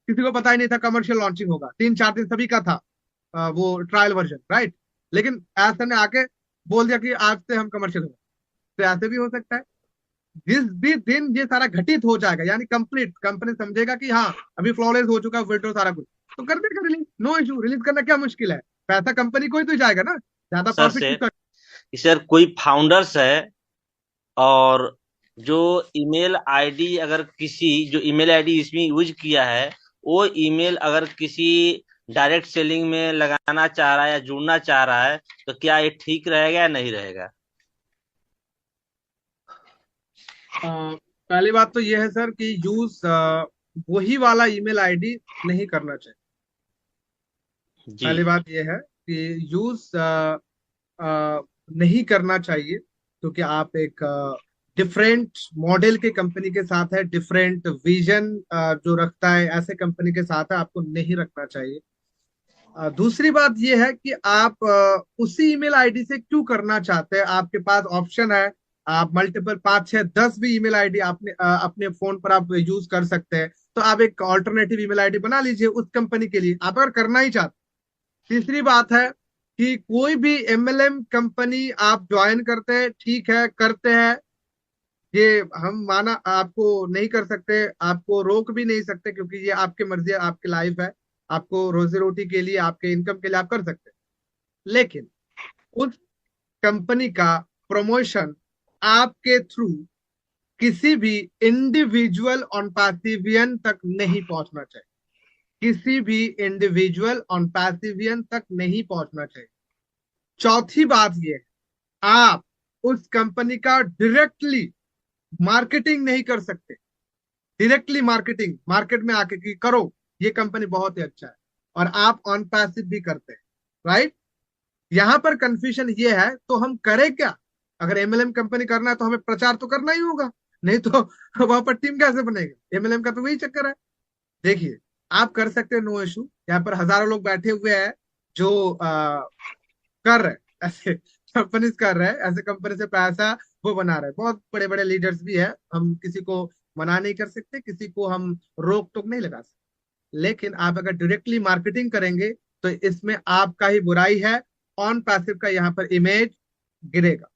किसी को पता ही नहीं था कमर्शियल लॉन्चिंग होगा, 3-4 दिन सभी का था वो ट्रायल वर्जन, राइट। लेकिन ऐसा ने आके बोल दिया कि आज से हम कमर्शियल होगा। तो ऐसे भी हो सकता है। जिस भी दिन ये सारा घटित हो जाएगा, यानी कंप्लीट कंपनी समझेगा कि हाँ अभी फ्लॉलेस हो चुका है विंडो सारा कुछ, तो कर देगा रिलीज, नो इशू। रिलीज करना क्या मुश्किल है, पैसा कंपनी को ही तो जाएगा ना, ज्यादा सर प्रॉफिट से किसका। सर कोई फाउंडर्स है, और जो ईमेल आईडी अगर किसी जो ईमेल आईडी इसमें यूज किया है, वो ईमेल अगर किसी डायरेक्ट सेलिंग में लगाना चाह रहा है या जुड़ना चाह रहा है, तो क्या ये ठीक रहेगा या नहीं रहेगा? पहली बात तो ये है सर कि यूज वही वाला ईमेल आईडी नहीं करना चाहिए। जी। पहली बात ये है कि यूज नहीं करना चाहिए, क्योंकि आप एक डिफरेंट मॉडल के कंपनी के साथ है, डिफरेंट विजन जो रखता है ऐसे कंपनी के साथ है, आपको नहीं रखना चाहिए। दूसरी बात यह है कि आप उसी ईमेल आईडी से क्यों करना चाहते हैं, आपके पास ऑप्शन है। आप मल्टीपल 5, 6, 10 भी ईमेल आईडी अपने फोन पर आप यूज कर सकते हैं। तो आप एक ऑल्टरनेटिव ईमेल आईडी बना लीजिए उस कंपनी के लिए, आप अगर करना ही चाहते हैं। तीसरी बात है कि कोई भी एमएलएम कंपनी आप ज्वाइन करते हैं, ठीक है करते हैं, ये हम माना आपको नहीं कर सकते, आपको रोक भी नहीं सकते, क्योंकि ये आपकी मर्जी है, आपकी लाइफ है। आपको रोजी रोटी के लिए, आपके इनकम के लिए आप कर सकते हैं। लेकिन उस कंपनी का प्रमोशन आपके थ्रू किसी भी इंडिविजुअल ऑन पैसिवियन तक नहीं पहुंचना चाहिए। किसी भी इंडिविजुअल ऑन पैसिवियन तक नहीं पहुंचना चाहिए। चौथी बात ये है, आप उस कंपनी का डायरेक्टली मार्केटिंग नहीं कर सकते। डायरेक्टली मार्केटिंग मार्केट में आके कि करो, ये कंपनी बहुत ही अच्छा है, और आप ऑन पैसिव भी करते हैं, राइट। यहां पर कंफ्यूजन ये है, तो हम करें क्या। अगर एमएलएम कंपनी करना है तो हमें प्रचार तो करना ही होगा, नहीं तो वहां पर टीम कैसे बनेगा। एमएलएम का तो वही चक्कर है। देखिए, आप कर सकते हैं, नो इशू। यहाँ पर हजारों लोग बैठे हुए हैं जो कर रहे हैं ऐसे कंपनीज कर रहे हैं, ऐसे कंपनी से पैसा वो बना रहे हैं। बहुत बड़े बड़े लीडर्स भी है, हम किसी को मना नहीं कर सकते, किसी को हम रोक टोक नहीं लगा सकते। लेकिन आप अगर डायरेक्टली मार्केटिंग करेंगे तो इसमें आपका ही बुराई है। ऑन पैसिव का यहाँ पर इमेज गिरेगा।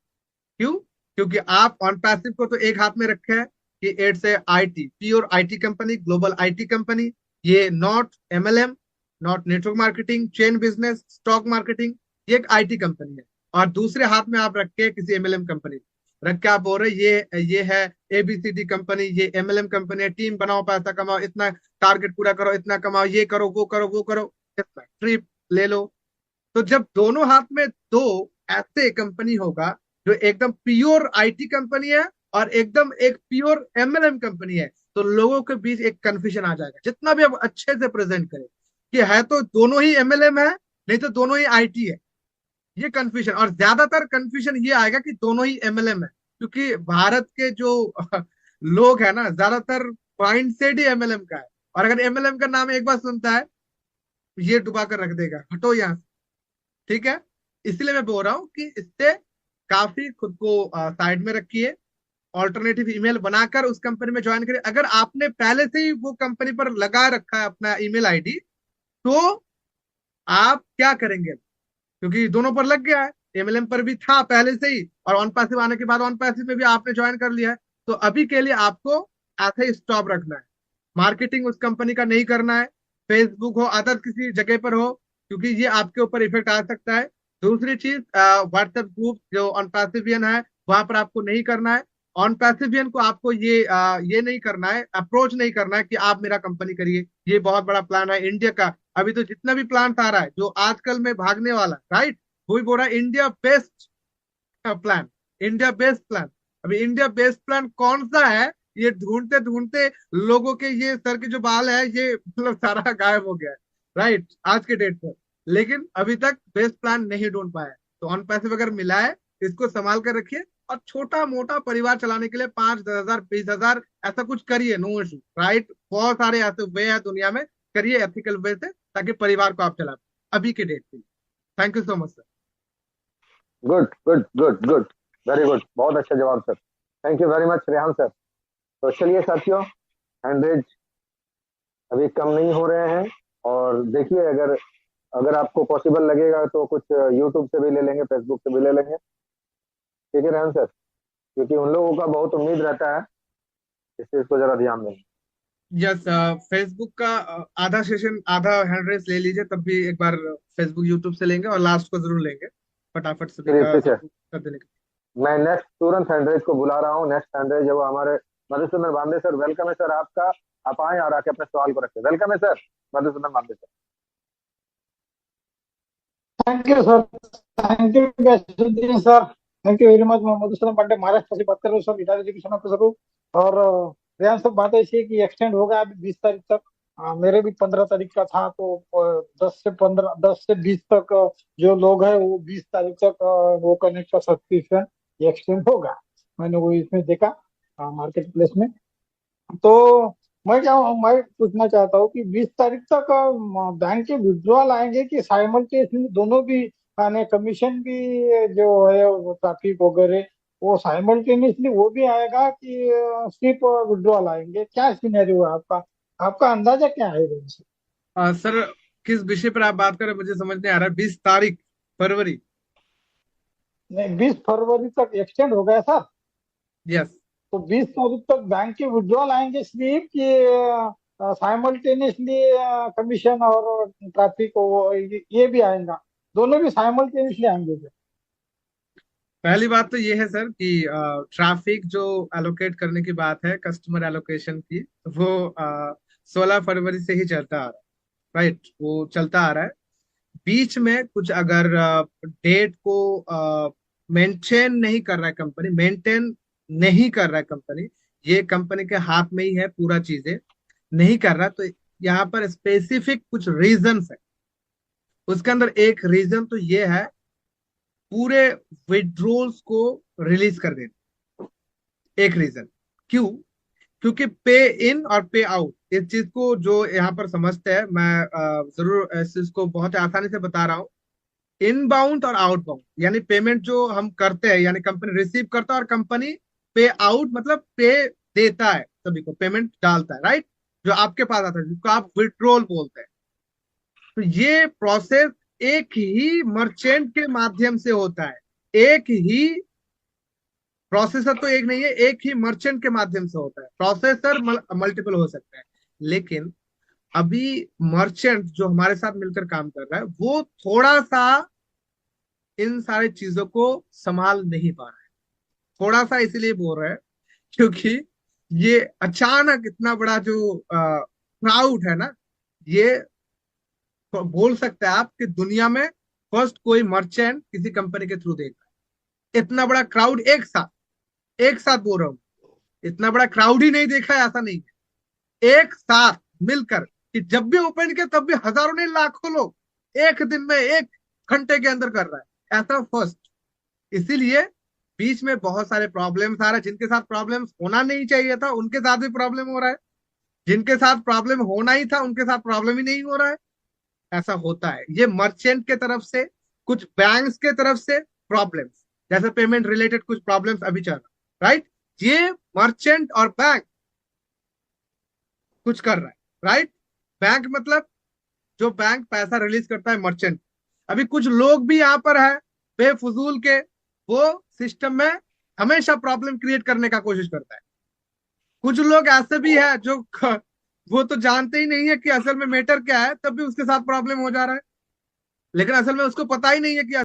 क्यों? क्योंकि आप ऑन पैसिव को तो एक हाथ में रखे हैं कि it's a IT, pure IT company, global IT company. ये not MLM, not network marketing, chain business, stock marketing. ये एक आईटी कंपनी है। और दूसरे हाथ में आप रख के किसी एमएलएम कंपनी रख के आप बोल रहे ये है एबीसीडी कंपनी, ये एमएलएम कंपनी है, टीम बनाओ, पैसा कमाओ, इतना टारगेट पूरा करो, इतना कमाओ, ये करो वो करो वो करो, इतना ट्रिप ले लो। तो जब दोनों हाथ में दो ऐसे कंपनी होगा, जो एकदम प्योर आईटी कंपनी है और एकदम एक प्योर एमएलएम कंपनी है, तो लोगों के बीच एक कंफ्यूजन आ जाएगा, जितना भी आप अच्छे से प्रेजेंट करें कि है तो दोनों ही एमएलएम है, नहीं तो दोनों ही आईटी है। ये कंफ्यूजन, और ज्यादातर कंफ्यूजन ये आएगा कि दोनों ही एमएलएम है, क्योंकि भारत के जो लोग है ना, ज्यादातर माइंड सेट ही एमएलएम का है। और अगर एमएलएम का नाम एक बार सुनता है, ये डुबा कर रख देगा, हटो यहाँ। ठीक है। इसलिए मैं बोल रहा हूँ कि इससे काफी खुद को साइड में रखिए। ऑल्टरनेटिव ईमेल बनाकर उस कंपनी में ज्वाइन करिए। अगर आपने पहले से ही वो कंपनी पर लगा रखा है अपना ईमेल आईडी, तो आप क्या करेंगे, क्योंकि दोनों पर लग गया है। एमएलएम पर भी था पहले से ही, और ऑन पैसिव आने के बाद ऑन पैसिव में भी आपने ज्वाइन कर लिया है। तो अभी के लिए आपको ऐसे ही स्टॉप रखना है। मार्केटिंग उस कंपनी का नहीं करना है, फेसबुक हो, अदर किसी जगह पर हो, क्योंकि ये आपके ऊपर इफेक्ट आ सकता है। दूसरी चीज, व्हाट्सएप ग्रुप जो ऑन पैसिवियन है, वहां पर आपको नहीं करना है। ऑन पैसिवियन को आपको ये नहीं करना है, अप्रोच नहीं करना है कि आप मेरा कंपनी करिए। ये बहुत बड़ा प्लान है इंडिया का। अभी तो जितना भी प्लान आ रहा है जो आजकल में भागने वाला, राइट, वो भी बोल रहा है India best plan, India best plan. अभी इंडिया बेस्ट प्लान कौन सा है, ये ढूंढते ढूंढते लोगों के ये सर के जो बाल है ये मतलब सारा गायब हो गया है, राइट, आज के डेट पर। लेकिन अभी तक बेस्ट प्लान नहीं ढूंढ पाया। तो ऑन पैसिव अगर मिला है, इसको संभाल कर रखिए। और छोटा मोटा परिवार चलाने के लिए 5, 10 हजार, 20 हजार ऐसा कुछ करिए, नो इशू, राइट। बहुत सारे ऐसे वे है दुनिया में, करिए एथिकल वे से, ताकि परिवार को आप चला पाए अभी के डेट पे। Thank you so much sir. Good good good good, very good, बहुत अच्छा जवाब sir. Thank you very much Rehan sir. तो चलिए साथियों, हैंड रेज अभी कम नहीं हो रहे हैं। और देखिए, अगर अगर आपको पॉसिबल लगेगा तो कुछ यूट्यूब से भी ले लेंगे, फेसबुक से भी ले लेंगे। ठीक है रेहान सर, क्योंकि उन लोगों का बहुत उम्मीद रहता है, इस चीज को जरा ध्यान दें। यस, फेसबुक का आधा सेशन, आधा हैंड रेस ले लीजिए, तब भी एक बार फेसबुक यूट्यूब से लेंगे, और लास्ट को जरूर लेंगे फटाफट सभी चलिए का ठीक है, सबको कर देने के मैं नेक्स्ट तुरंत हैंड्रेज को बुला रहा हूँ। नेक्स्ट हैंड्रेज है वो हमारे मधुसूदन बांदे सर। वेलकम है सर आपका। आप आए और आके अपने सवाल को रखें। वेलकम है सर, मधुसूदन बांदे sir. Thank you sir. Thank you Ghiyasuddin sir. Thank you very much. मैं मधुसूदन पांडे महाराष्ट्र से बात कर रहा हूँ सर, गिटार एजुकेशन ऑफिसर हूँ। और रेहान सर, बात ऐसी है कि एक्सटेंड होगा अभी 20 तारीख तक। मेरे भी 15 तारीख का था, तो 10 से 20 तक जो लोग हैं वो 20 तारीख तक वो करने का सब्सक्रिप्शन ये एक्सटेंड होगा। मैंने वो इसमें देखा मार्केट प्लेस में। तो मैं पूछना चाहता हूँ कि 20 तारीख तक बैंक के विड्रॉल आएंगे कि साइमल्टेनियसली दोनों भी, यानी कमीशन भी जो है वो ट्रैफिक वगैरह, वो साइमल्टेनियसली वो भी आएगा कि सिर्फ विड्रॉल आएंगे? क्या सिनेरियो है आपका? आपका अंदाजा क्या है इनसे? सर, किस विषय पर आप बात कर रहे हैं मुझे समझ नहीं आ रहा है। 20 तारीख फरवरी? नहीं, 20 फरवरी तक एक्सटेंड हो गया सर। यस। तो 20 तारीख तक बैंक के विड्रॉल आएंगे स्लिप कि साइमल्टेनियसली कमीशन और ट्रैफिक ये भी आएगा? दोनों भी साइमल्टेनियसली आएंगे क्या? पहली बात तो ये है सर कि ट्रैफिक जो एलोकेट करने की बात है, कस्टमर एलोकेशन की, वो 16 फरवरी से ही चलता आ रहा है। राइट, वो चलता आ रहा है। बीच में कुछ अगर डेट को मेंटेन नहीं कर रहा है कंपनी, मेंटेन नहीं कर रहा है कंपनी, ये कंपनी के हाथ में ही है पूरा चीजें, नहीं कर रहा, तो यहाँ पर स्पेसिफिक कुछ रीजंस है। उसके अंदर एक रीजन तो ये है, पूरे विड्रोल्स को रिलीज कर देना। एक रीजन क्यों? क्योंकि पे इन और पे आउट, इस चीज को जो यहाँ पर समझते हैं, मैं जरूर इस चीज को बहुत आसानी से बता रहा हूँ। इनबाउंड और आउटबाउंड, यानी पेमेंट जो हम करते हैं, यानी कंपनी रिसीव करता है और कंपनी पे आउट मतलब पे देता है, सभी को पेमेंट डालता है, राइट, जो आपके पास आता है, जिसको आप विड्रोल बोलते हैं। तो ये प्रोसेस एक ही मर्चेंट के माध्यम से होता है। एक ही प्रोसेसर तो एक नहीं है, एक ही मर्चेंट के माध्यम से होता है। प्रोसेसर मल्टीपल हो सकते हैं, लेकिन अभी मर्चेंट जो हमारे साथ मिलकर काम कर रहा है, वो थोड़ा सा इन सारी चीजों को संभाल नहीं पा रहा है। थोड़ा सा इसलिए बोल रहे हैं क्योंकि ये अचानक इतना बड़ा जो क्राउड है ना, ये बोल सकते हैं आप कि दुनिया में फर्स्ट कोई मर्चेंट किसी कंपनी के थ्रू देख रहा है। इतना बड़ा क्राउड एक साथ, एक साथ बोल रहा हूँ, इतना बड़ा क्राउड ही नहीं देखा है, ऐसा नहीं है। एक साथ मिलकर कि जब भी ओपन किया तब भी हजारों नहीं लाखों लोग एक दिन में, एक घंटे के अंदर कर रहा है, ऐसा फर्स्ट। इसीलिए बीच में बहुत सारे प्रॉब्लम्स आ रहे हैं। जिनके साथ प्रॉब्लम्स होना नहीं चाहिए था उनके साथ भी प्रॉब्लम हो रहा है, जिनके साथ प्रॉब्लम होना ही था उनके साथ प्रॉब्लम ही नहीं हो रहा है। ऐसा होता है, ये मर्चेंट के तरफ से, कुछ बैंक्स के तरफ से प्रॉब्लम्स, जैसे पेमेंट रिलेटेड कुछ प्रॉब्लम्स अभी चल रहा है, राइट। ये मर्चेंट और बैंक कुछ कर रहा है, राइट। बैंक मतलब जो बैंक पैसा रिलीज करता है मर्चेंट। अभी कुछ लोग भी यहाँ पर है बेफजूल के, वो सिस्टम में हमेशा प्रॉब्लम क्रिएट करने का कोशिश करता है। कुछ लोग ऐसे भी है जो वो तो जानते ही नहीं है कि असल में मैटर क्या है, तब भी उसके साथ प्रॉब्लम हो जा रहा है, लेकिन असल में उसको पता ही नहीं है कि